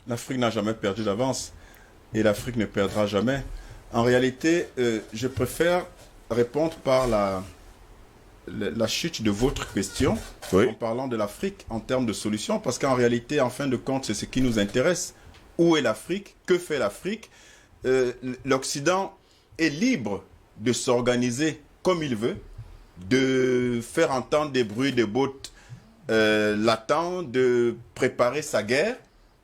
L'Afrique n'a jamais perdu d'avance et l'Afrique ne perdra jamais. En réalité, je préfère répondre par la chute de votre question en Oui. parlant de l'Afrique en termes de solutions, parce qu'en réalité, en fin de compte, c'est ce qui nous intéresse. Où est l'Afrique? Que fait l'Afrique? L'Occident est libre de s'organiser comme il veut, de faire entendre des bruits de bottes latents, de préparer sa guerre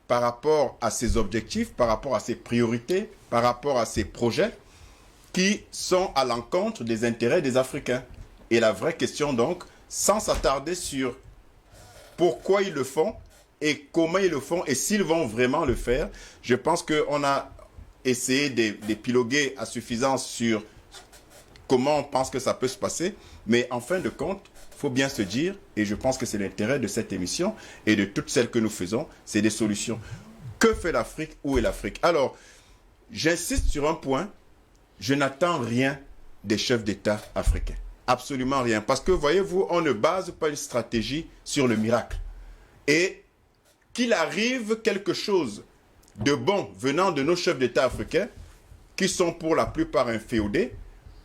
par rapport à ses objectifs, par rapport à ses priorités, par rapport à ses projets qui sont à l'encontre des intérêts des Africains. Et la vraie question donc, sans s'attarder sur pourquoi ils le font et comment ils le font et s'ils vont vraiment le faire, je pense qu'on a essayé d'épiloguer à suffisance sur comment on pense que ça peut se passer, mais en fin de compte, il faut bien se dire, et je pense que c'est l'intérêt de cette émission et de toutes celles que nous faisons, c'est des solutions. Que fait l'Afrique? Où est l'Afrique? Alors, j'insiste sur un point, je n'attends rien des chefs d'État africains. Absolument rien. Parce que, voyez-vous, on ne base pas une stratégie sur le miracle. Et qu'il arrive quelque chose de bon venant de nos chefs d'État africains, qui sont pour la plupart inféodés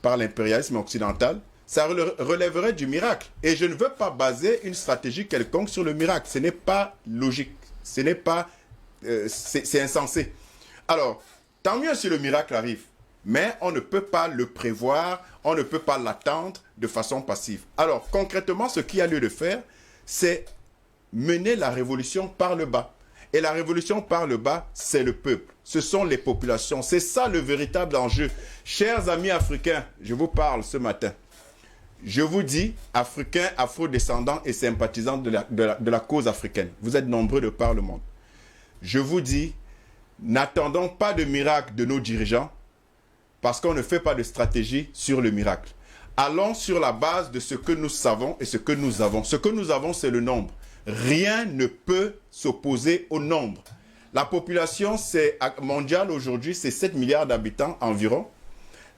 par l'impérialisme occidental, ça relèverait du miracle. Et je ne veux pas baser une stratégie quelconque sur le miracle. Ce n'est pas logique. Ce n'est pas... c'est insensé. Alors, tant mieux si le miracle arrive. Mais on ne peut pas le prévoir, on ne peut pas l'attendre de façon passive. Alors, concrètement, ce qu'il y a lieu de faire, c'est mener la révolution par le bas. Et la révolution par le bas, c'est le peuple. Ce sont les populations. C'est ça le véritable enjeu. Chers amis africains, je vous parle ce matin. Je vous dis, Africains, afro-descendants et sympathisants de la cause africaine. Vous êtes nombreux de par le monde. Je vous dis, n'attendons pas de miracle de nos dirigeants, parce qu'on ne fait pas de stratégie sur le miracle. Allons sur la base de ce que nous savons et ce que nous avons. Ce que nous avons, c'est le nombre. Rien ne peut s'opposer au nombre. La population mondiale aujourd'hui, c'est 7 milliards d'habitants environ.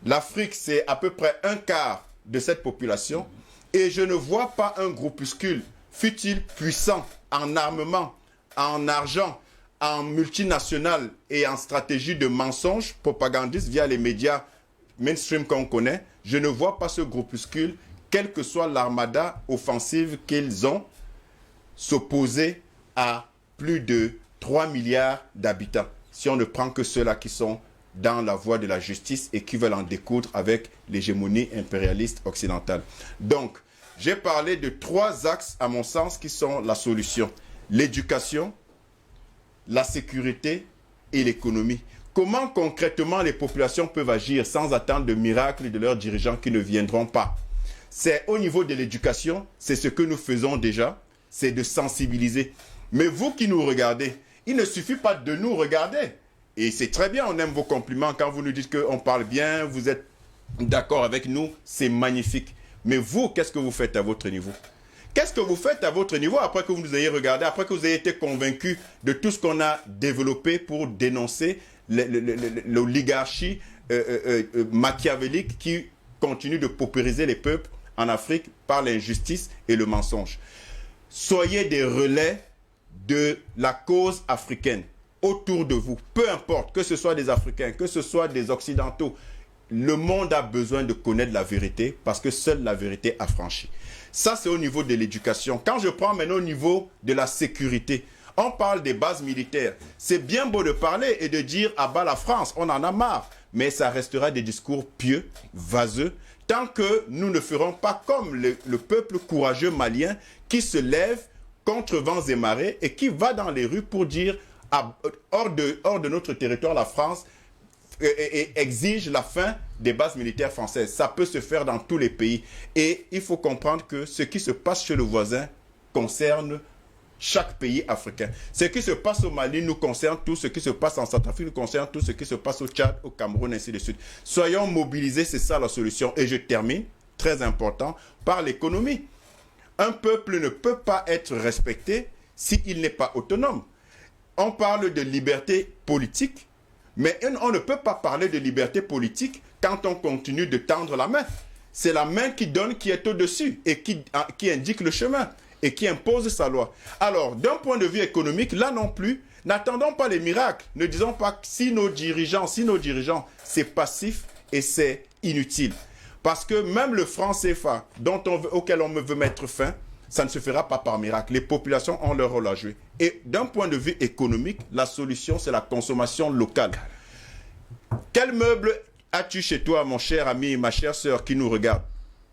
L'Afrique, c'est à peu près un quart de cette population. Et je ne vois pas un groupuscule, fût-il puissant, en armement, en argent, en multinational et en stratégie de mensonges propagandistes via les médias mainstream qu'on connaît, je ne vois pas ce groupuscule, quelle que soit l'armada offensive qu'ils ont, s'opposer à plus de 3 milliards d'habitants. Si on ne prend que ceux-là qui sont dans la voie de la justice et qui veulent en découdre avec l'hégémonie impérialiste occidentale. Donc, j'ai parlé de 3 axes, à mon sens, qui sont la solution. L'éducation, la sécurité et l'économie. Comment concrètement les populations peuvent agir sans attendre de miracles de leurs dirigeants qui ne viendront pas? C'est au niveau de l'éducation, c'est ce que nous faisons déjà, c'est de sensibiliser. Mais vous qui nous regardez, il ne suffit pas de nous regarder. Et c'est très bien, on aime vos compliments quand vous nous dites qu'on parle bien, vous êtes d'accord avec nous, c'est magnifique. Mais vous, qu'est-ce que vous faites à votre niveau? Qu'est-ce que vous faites à votre niveau après que vous nous ayez regardé, après que vous ayez été convaincu de tout ce qu'on a développé pour dénoncer l'oligarchie machiavélique qui continue de paupériser les peuples en Afrique par l'injustice et le mensonge? Soyez des relais de la cause africaine autour de vous. Peu importe, que ce soit des Africains, que ce soit des Occidentaux, le monde a besoin de connaître la vérité parce que seule la vérité affranchit. Ça, c'est au niveau de l'éducation. Quand je prends maintenant au niveau de la sécurité, on parle des bases militaires. C'est bien beau de parler et de dire « à bas la France », on en a marre. Mais ça restera des discours pieux, vaseux, tant que nous ne ferons pas comme le peuple courageux malien qui se lève contre vents et marées et qui va dans les rues pour dire hors de notre territoire, la France et exige la fin des bases militaires françaises. Ça peut se faire dans tous les pays. Et il faut comprendre que ce qui se passe chez le voisin concerne chaque pays africain. Ce qui se passe au Mali nous concerne tout, ce qui se passe en Centrafrique nous concerne tout, ce qui se passe au Tchad, au Cameroun, ainsi de suite. Soyons mobilisés, c'est ça la solution. Et je termine, très important, par l'économie. Un peuple ne peut pas être respecté s'il n'est pas autonome. On parle de liberté politique, mais on ne peut pas parler de liberté politique quand on continue de tendre la main. C'est la main qui donne qui est au-dessus et qui indique le chemin. et qui impose sa loi. Alors, d'un point de vue économique, là non plus, n'attendons pas les miracles. Ne disons pas que si nos dirigeants, c'est passif et c'est inutile. Parce que même le franc CFA, auquel on veut mettre fin, ça ne se fera pas par miracle. Les populations ont leur rôle à jouer. Et d'un point de vue économique, la solution, c'est la consommation locale. Quel meuble as-tu chez toi, mon cher ami et ma chère sœur qui nous regarde?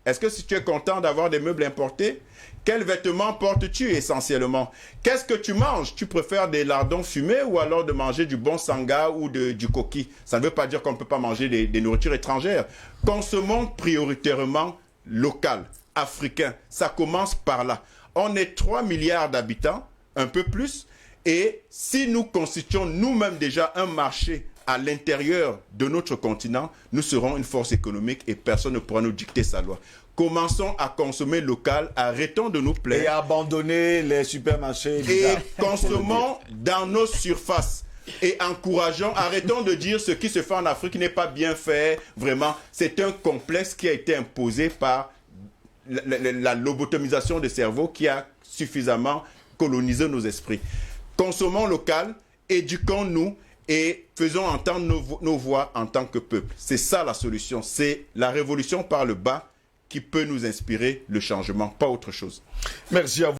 Est-ce que si tu es content d'avoir des meubles importés, quels vêtements portes-tu essentiellement? Qu'est-ce que tu manges? Tu préfères des lardons fumés ou alors de manger du bon sanga ou du coquille? Ça ne veut pas dire qu'on ne peut pas manger des nourritures étrangères. Consommons prioritairement local, africain. Ça commence par là. On est 3 milliards d'habitants, un peu plus. Et si nous constituons nous-mêmes déjà un marché à l'intérieur de notre continent, nous serons une force économique et personne ne pourra nous dicter sa loi. Commençons à consommer local, arrêtons de nous plaindre. Et abandonner les supermarchés. Et consommons dans nos surfaces. Et encourageons, arrêtons de dire ce qui se fait en Afrique n'est pas bien fait. Vraiment, c'est un complexe qui a été imposé par la lobotomisation des cerveaux qui a suffisamment colonisé nos esprits. Consommons local, éduquons-nous et faisons entendre nos voix en tant que peuple. C'est ça la solution. C'est la révolution par le bas qui peut nous inspirer le changement, pas autre chose. Merci à vous.